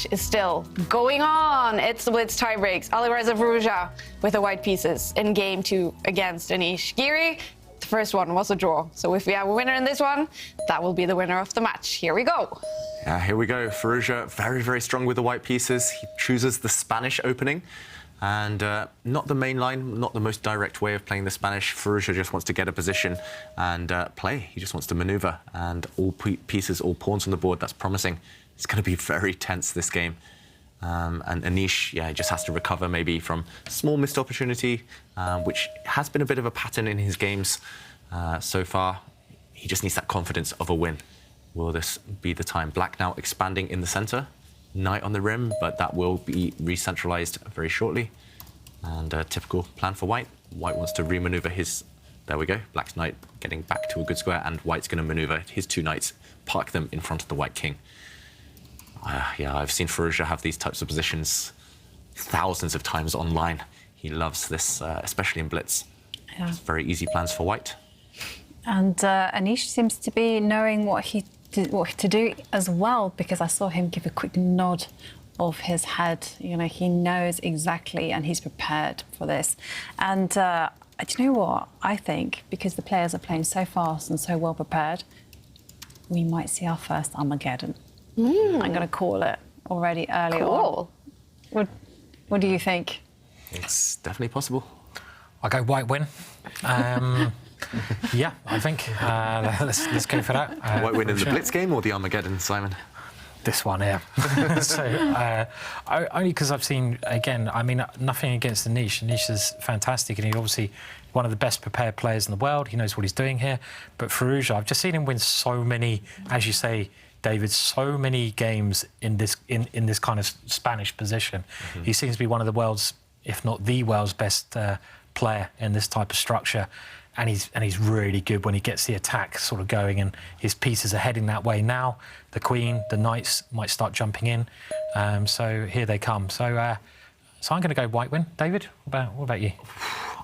match is still going on. It's the Blitz tie breaks. Alireza Firouzja with the white pieces in game 2 against Anish Giri. The first one was a draw. So if we have a winner in this one, that will be the winner of the match. Here we go. Here we go. Firouzja, very, very strong with the white pieces. He chooses the Spanish opening. And not the main line, not the most direct way of playing the Spanish. Firouzja just wants to get a position and play. He just wants to maneuver. And all pieces, all pawns on the board, that's promising. It's going to be very tense, this game. And Anish, he just has to recover maybe from small missed opportunity, which has been a bit of a pattern in his games so far. He just needs that confidence of a win. Will this be the time? Black now expanding in the centre. Knight on the rim, but that will be re-centralised very shortly. And a typical plan for White. White wants to re-manoeuvre his... There we go. Black's Knight getting back to a good square, and White's going to manoeuvre his 2 knights, park them in front of the White King. Yeah, I've seen Firouzja have these types of positions thousands of times online. He loves this, especially in Blitz. Yeah. It's very easy plans for White. And Anish seems to be knowing what to do as well, because I saw him give a quick nod of his head. You know, he knows exactly and he's prepared for this. And do you know what? I think because the players are playing so fast and so well prepared, we might see our first Armageddon. I'm going to call it already early on. What do you think? It's definitely possible. I'll go White win. Yeah, I think let's go for that. White win in the Blitz game or the Armageddon, Simon? This one, yeah. So only because I've seen, again, I mean, nothing against Anish. Anish is fantastic, and he's obviously one of the best prepared players in the world. He knows what he's doing here. But Firouzja, I've just seen him win so many, as you say, David, so many games in this kind of Spanish position. Mm-hmm. He seems to be one of the world's, if not the world's best player in this type of structure. And he's really good when he gets the attack sort of going, and his pieces are heading that way now. The Queen, the Knights might start jumping in. So here they come. So I'm going to go White win. David, what about you?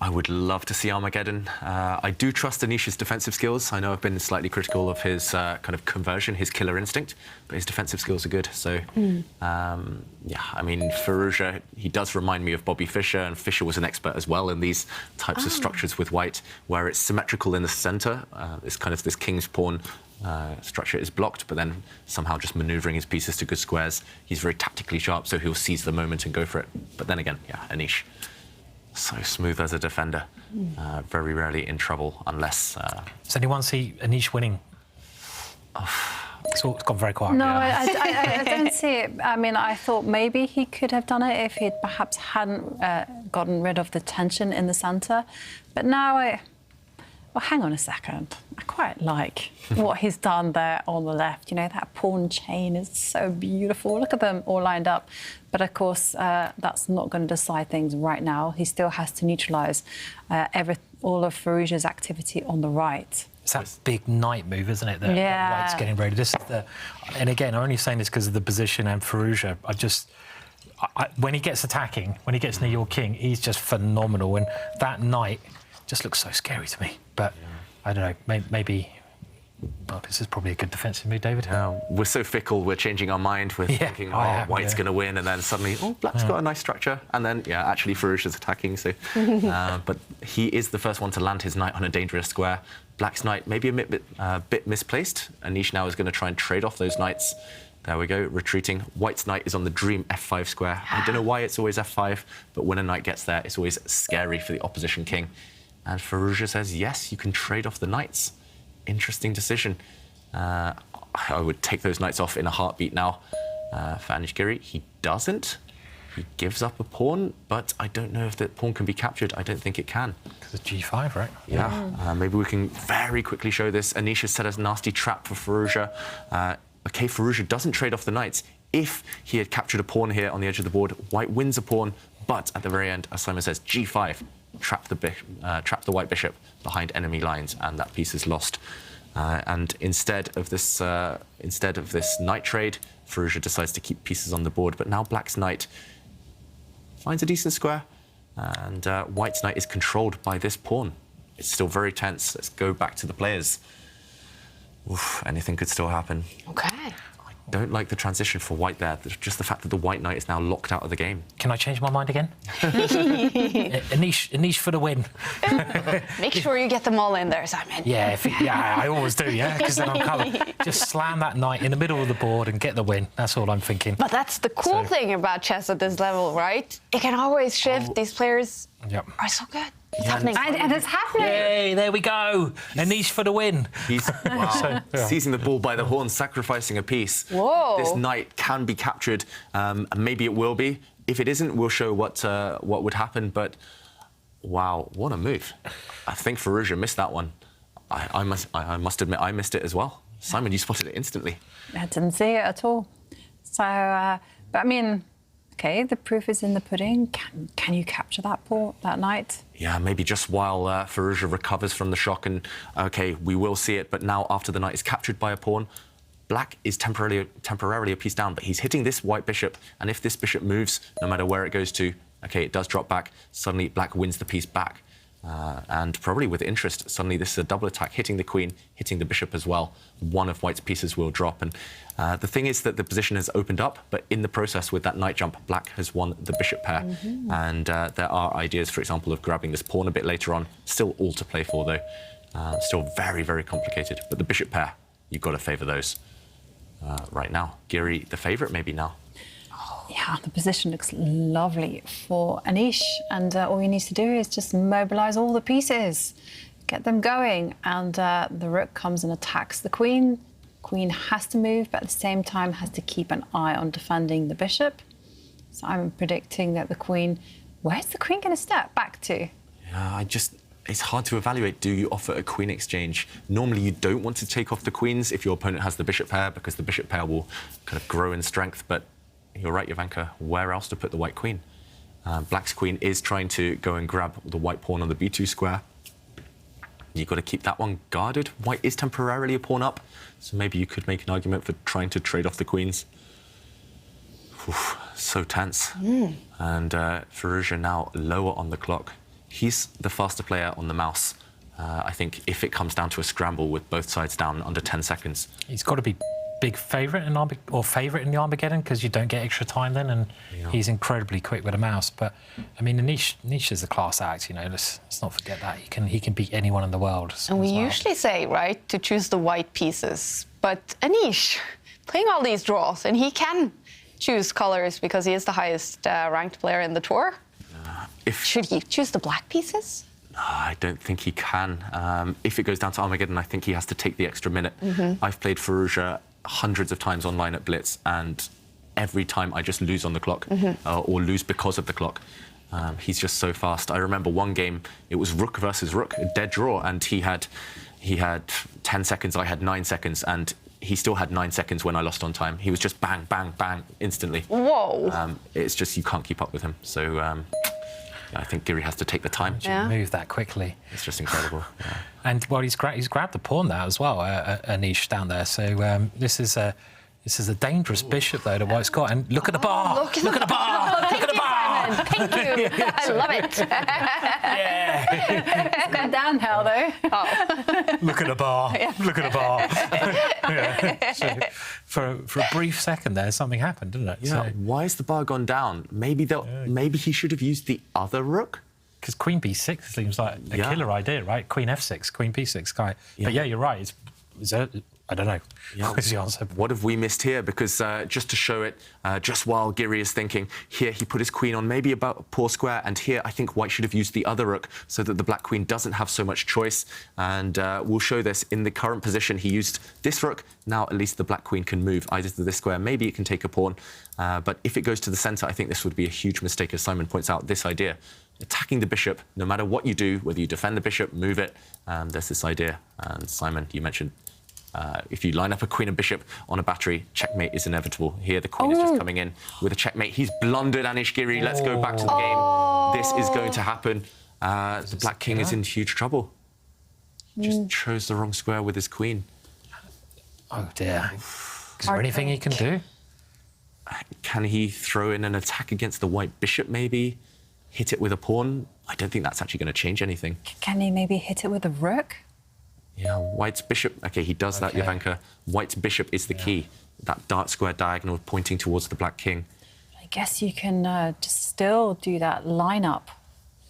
I would love to see Armageddon. I do trust Anish's defensive skills. I know I've been slightly critical of his kind of conversion, his killer instinct, but his defensive skills are good. So, yeah, I mean, Firouzja, he does remind me of Bobby Fischer, and Fischer was an expert as well in these types of structures with White, where it's symmetrical in the centre. It's kind of this king's pawn structure is blocked, but then somehow just manoeuvring his pieces to good squares. He's very tactically sharp, so he'll seize the moment and go for it. But then again, yeah, Anish. So smooth as a defender, very rarely in trouble unless... Does anyone see Anish winning? It's gone very quiet. No, I don't see it. I mean, I thought maybe he could have done it if he perhaps hadn't gotten rid of the tension in the centre. But now well, hang on a second. I quite like what he's done there on the left. You know, that pawn chain is so beautiful. Look at them all lined up. But, of course, that's not going to decide things right now. He still has to neutralise all of Firouzja's activity on the right. It's that big knight move, isn't it? That White's getting ready. This is and again, I'm only saying this because of the position and Firouzja. When he gets attacking, when he gets near your king, he's just phenomenal. And that knight just looks so scary to me. But I don't know, maybe... Well, this is probably a good defensive move, David. We're so fickle, we're changing our mind. We're thinking, White's going to win, and then suddenly, Black's got a nice structure. And then, actually, Firouzja's attacking. So, but he is the first one to land his knight on a dangerous square. Black's knight maybe a bit misplaced. Anish now is going to try and trade off those knights. There we go, retreating. White's knight is on the dream f5 square. I don't know why it's always f5, but when a knight gets there, it's always scary for the opposition king. And Firouzja says, yes, you can trade off the knights. Interesting decision. I would take those knights off in a heartbeat now. For Anish Giri, he doesn't. He gives up a pawn, but I don't know if that pawn can be captured. I don't think it can. Because of g5, right? Yeah. Maybe we can very quickly show this. Anish has set a nasty trap for Firouzja. OK, Firouzja doesn't trade off the knights. If he had captured a pawn here on the edge of the board, White wins a pawn, but at the very end, as Simon says, g5. Trap the white bishop behind enemy lines, and that piece is lost. And instead of this knight trade, Firouzja decides to keep pieces on the board. But now Black's knight finds a decent square, and White's knight is controlled by this pawn. It's still very tense. Let's go back to the players. Oof, anything could still happen. OK. don't like the transition for white there. Just the fact that the white knight is now locked out of the game. Can I change my mind again? Anish for the win. Make sure you get them all in there, Simon. Yeah, I always do, yeah, because then I'm covered. Just slam that knight in the middle of the board and get the win. That's all I'm thinking. But that's the cool thing about chess at this level, right? It can always shift. These players are so good. It's happening. And it's happening. Yay, there we go. Anish for the win. He's seizing the ball by the horn, sacrificing a piece. Whoa. This knight can be captured, and maybe it will be. If it isn't, we'll show what would happen. But wow, what a move! I think Firouzja missed that one. I must admit, I missed it as well. Simon, you spotted it instantly. I didn't see it at all. So, but I mean, okay, the proof is in the pudding. Can you capture that knight? Yeah, maybe just while Firouzja recovers from the shock, and okay, we will see it. But now, after the knight is captured by a pawn, black is temporarily a piece down. But he's hitting this white bishop, and if this bishop moves, no matter where it goes to, okay, it does drop back. Suddenly, black wins the piece back. And probably with interest, suddenly this is a double attack, hitting the queen, hitting the bishop as well. One of white's pieces will drop. And the thing is that the position has opened up, but in the process with that knight jump, black has won the bishop pair. And there are ideas, for example, of grabbing this pawn a bit later on. Still all to play for, though. Still very, very complicated. But the bishop pair, you've got to favour those right now. Giri, the favourite maybe now. Yeah, the position looks lovely for Anish, and all he needs to do is just mobilise all the pieces, get them going, and the rook comes and attacks the queen. Queen has to move, but at the same time has to keep an eye on defending the bishop. So I'm predicting that the queen... Where's the queen going to step back to? Yeah, it's hard to evaluate. Do you offer a queen exchange? Normally, you don't want to take off the queens if your opponent has the bishop pair, because the bishop pair will kind of grow in strength, but you're right, Jovanka, where else to put the white queen? Black's queen is trying to go and grab the white pawn on the b2 square. You've got to keep that one guarded. White is temporarily a pawn up, so maybe you could make an argument for trying to trade off the queens. Oof, so tense. And Firouzja now lower on the clock. He's the faster player on the mouse. I think if it comes down to a scramble with both sides down under 10 seconds. He's got to be big favourite in the Armageddon, because you don't get extra time then, and he's incredibly quick with a mouse. But I mean, Anish is a class act, you know. Let's not forget that he can beat anyone in the world. And we usually say, right, to choose the white pieces, but Anish playing all these draws, and he can choose colours because he is the highest ranked player in the tour. Should he choose the black pieces? I don't think he can. If it goes down to Armageddon, I think he has to take the extra minute. I've played Firouzja hundreds of times online at Blitz, and every time I just lose on the clock, or lose because of the clock. He's just so fast. I remember one game, it was rook versus rook, a dead draw, and he had 10 seconds, I had 9 seconds, and he still had 9 seconds when I lost on time. He was just bang, bang, bang, instantly. Whoa. It's just, you can't keep up with him. So I think Giri has to take the time. Move that quickly. It's just incredible. Yeah. And well, he's grabbed the pawn there as well, Anish down there. So this is a dangerous bishop though that White's got. And look at the bar. Look at the bar. Look at the bar. Thank you. I love it. Yeah. It's gone downhill though. Look at the bar. Look at the bar. Yeah. So for a brief second there, something happened, didn't it? Yeah. So, why has the bar gone down? Maybe he should have used the other rook. because Queen B6 seems like a killer idea, right? Queen F6, Queen B6 guy. Yeah. But yeah, you're right. I don't know. Yeah. What is the answer? What have we missed here? Because just to show it, just while Giri is thinking, here he put his queen on maybe about a poor square, and here I think White should have used the other rook so that the black queen doesn't have so much choice. And we'll show this in the current position. He used this rook. Now at least the black queen can move either to this square. Maybe it can take a pawn. But if it goes to the centre, I think this would be a huge mistake, as Simon points out, this idea. Attacking the bishop, no matter what you do, whether you defend the bishop, move it, there's this idea. And Simon, you mentioned if you line up a queen and bishop on a battery, checkmate is inevitable. Here, the queen is just coming in with a checkmate. He's blundered Anish Giri. Let's go back to the game. This is going to happen. The black king is in huge trouble. Just chose the wrong square with his queen. Oh, dear. Is there anything he can do? Can he throw in an attack against the white bishop, maybe? Hit it with a pawn? I don't think that's actually going to change anything. Can he maybe hit it with a rook? Yeah, White's bishop. OK, he does that, Jovanka. White's bishop is the key. that dark square diagonal pointing towards the black king. I guess you can just still do that lineup.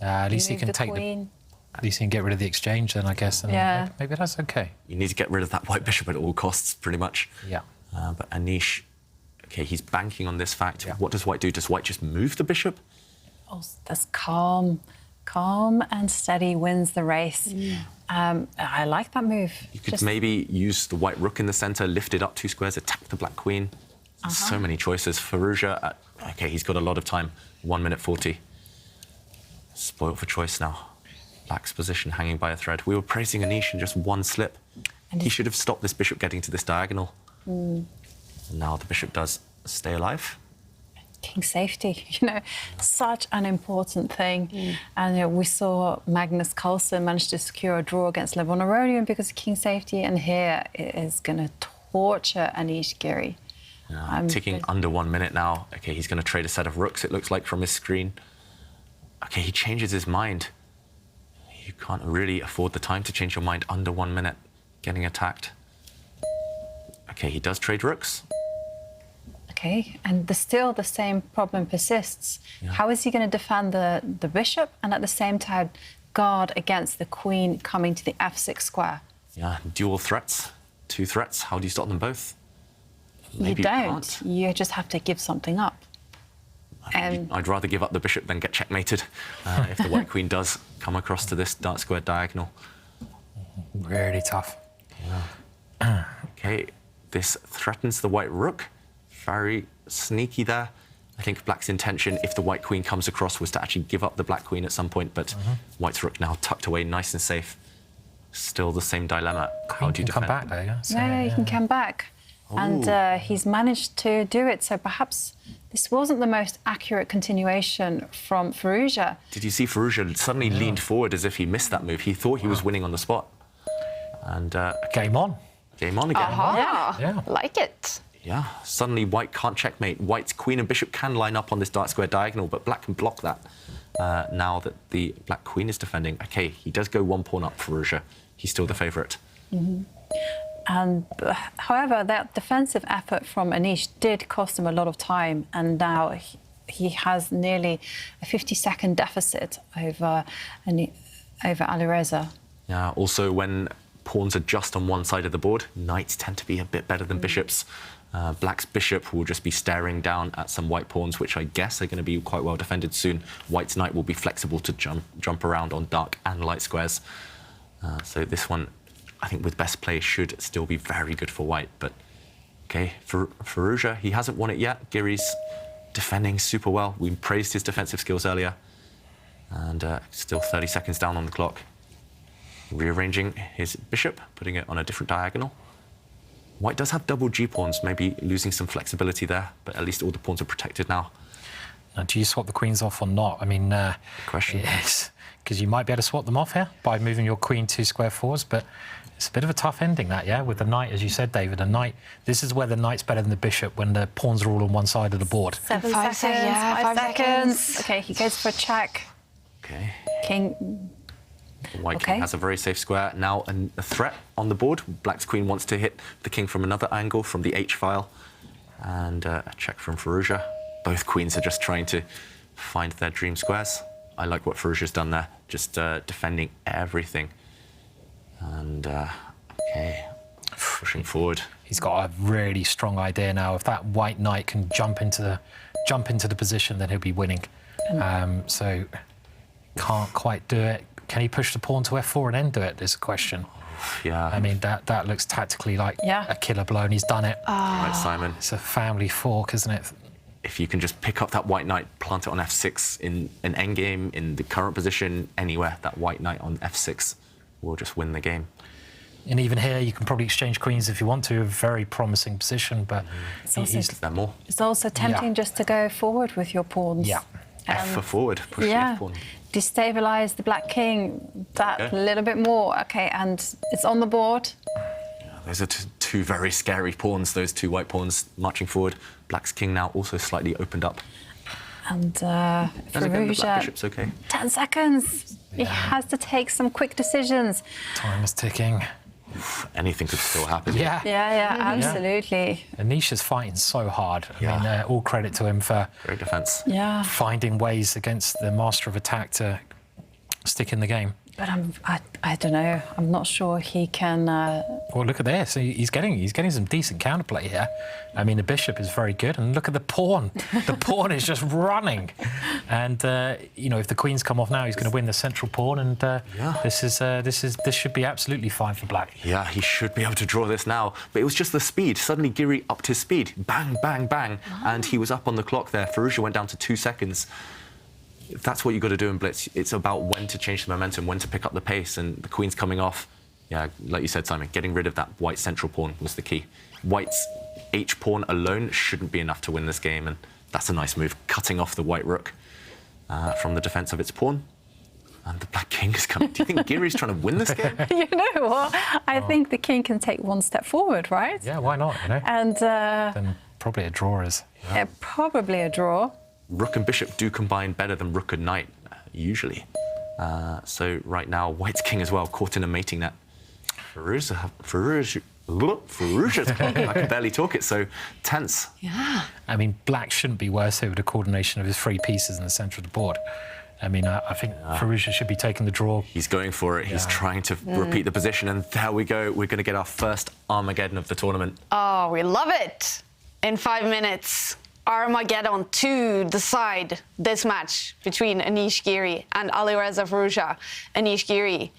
At least he Move can the take queen. At least he can get rid of the exchange then, I guess. And Yeah. maybe that's okay. You need to get rid of that white bishop at all costs, pretty much. Yeah. But Anish, okay, he's banking on this fact. Yeah. What does white do? Does white just move the bishop? Oh, that's calm. Calm and steady wins the race. I like that move. You could maybe use the white rook in the center, lift it up 2 squares, attack the black queen. So many choices. Firouzja, okay, he's got a lot of time. 1 minute 40. Spoiled for choice now. Black's position hanging by a thread. We were praising Anish in just one slip. And he should have stopped this bishop getting to this diagonal. And now the bishop does stay alive. King safety, such an important thing. And we saw Magnus Carlsen manage to secure a draw against Levon Aronian because of king safety, and here it is going to torture Anish Giri. Ticking under 1 minute now. Okay, he's going to trade a set of rooks, it looks like, from his screen. Okay, he changes his mind. You can't really afford the time to change your mind under 1 minute, getting attacked. Okay, he does trade rooks. Okay, and still the same problem persists. Yeah. How is he going to defend the bishop and at the same time guard against the queen coming to the f6 square? Yeah, dual threats, 2 threats. How do you stop them both? You don't. You just have to give something up. I'd rather give up the bishop than get checkmated if the white queen does come across to this dark square diagonal. Really tough. Yeah. Okay, this threatens the white rook. Very sneaky there. I think black's intention, if the white queen comes across, was to actually give up the black queen at some point, but white's rook now tucked away nice and safe. Still the same dilemma. How do you defend? Come back there, yeah? So, No, he can come back. And he's managed to do it, so perhaps this wasn't the most accurate continuation from Firouzja. Did you see Firouzja suddenly leaned forward as if he missed that move? He thought he was winning on the spot. And Game on. game on again. Yeah. Like it. Yeah, suddenly white can't checkmate. White's queen and bishop can line up on this dark square diagonal, but black can block that now that the black queen is defending. Okay, he does go 1 pawn up, Firouzja. He's still the favourite. And however, that defensive effort from Anish did cost him a lot of time, and now he has nearly a 50-second deficit over Alireza. Yeah, also when pawns are just on one side of the board, knights tend to be a bit better than bishops. Black's bishop will just be staring down at some white pawns, which I guess are going to be quite well defended soon. White's knight will be flexible to jump around on dark and light squares. So this one, I think with best play, should still be very good for white. But okay, for Firouzja, he hasn't won it yet. Giri's defending super well. We praised his defensive skills earlier. And still 30 seconds down on the clock. Rearranging his bishop, putting it on a different diagonal. White does have double G-pawns, maybe losing some flexibility there, but at least all the pawns are protected now. Now, do you swap the queens off or not? I mean, question. Yes, because you might be able to swap them off here by moving your queen 2 square forwards, but it's a bit of a tough ending that, yeah, with the knight, as you said, David. A knight, this is where the knight's better than the bishop, when the pawns are all on one side of the board. 7 5 seconds, yeah, 5 5 seconds. seconds. Okay, he goes for a check. Okay. King. The white Okay. king has a very safe square. Now a threat on the board. Black's queen wants to hit the king from another angle, from the H file. And a check from Firouzja. Both queens are just trying to find their dream squares. I like what Firouzja's done there, just defending everything. And, okay, pushing forward. He's got a really strong idea now. If that white knight can jump into the position, then he'll be winning. So can't quite do it. Can he push the pawn to f4 and then do it? Is a question. Yeah. I mean, that looks tactically like a killer blow, and he's done it. Right, Simon. It's a family fork, isn't it? If you can just pick up that white knight, plant it on f6 in an endgame, in the current position, anywhere, that white knight on f6 will just win the game. And even here, you can probably exchange queens if you want to. A very promising position, but Is there more? It's also tempting just to go forward with your pawns. Yeah. F for forward, push the f pawn. Destabilize the black king that little bit more. Okay, and it's on the board. Those are two very scary pawns, those 2 white pawns marching forward. Black's king now also slightly opened up. And And again, the black Firouzja, bishop's okay. 10 seconds. He has to take some quick decisions. Time is ticking. Anything could still happen. Yeah. Yeah, absolutely. Anish is fighting so hard. I Yeah. mean, all credit to him for Great defense. Yeah. finding ways against the master of attack to stick in the game. But I don't know. I'm not sure he can. Well, look at this. He's getting some decent counterplay here. I mean, the bishop is very good, and look at the pawn. The pawn is just running. And you know, if the queens come off now, he's going to win the central pawn, and this should be absolutely fine for black. Yeah, he should be able to draw this now. But it was just the speed. Suddenly, Giri upped his speed. Bang, bang, bang. And he was up on the clock there. Firouzja went down to 2 seconds. If that's what you've got to do in Blitz, it's about when to change the momentum, when to pick up the pace, and the queen's coming off. Yeah, like you said, Simon, getting rid of that white central pawn was the key. White's H pawn alone shouldn't be enough to win this game, and that's a nice move, cutting off the white rook from the defense of its pawn. And the black king is coming. Do you think Giri's trying to win this game? You know what? I think the king can take one step forward, right? Yeah, why not? You know, And then probably a draw is. probably a draw. Rook and bishop do combine better than rook and knight, usually. So right now, white's king as well, caught in a mating net. Firouzja's I can barely talk, it's so tense. Yeah. I mean, black shouldn't be worse here with the coordination of his 3 pieces in the centre of the board. I mean, I think Firouzja should be taking the draw. He's going for it. He's trying to repeat the position, and there we go. We're going to get our first Armageddon of the tournament. Oh, we love it. In 5 minutes, Armageddon to decide this match between Anish Giri and Alireza Firouzja. Anish Giri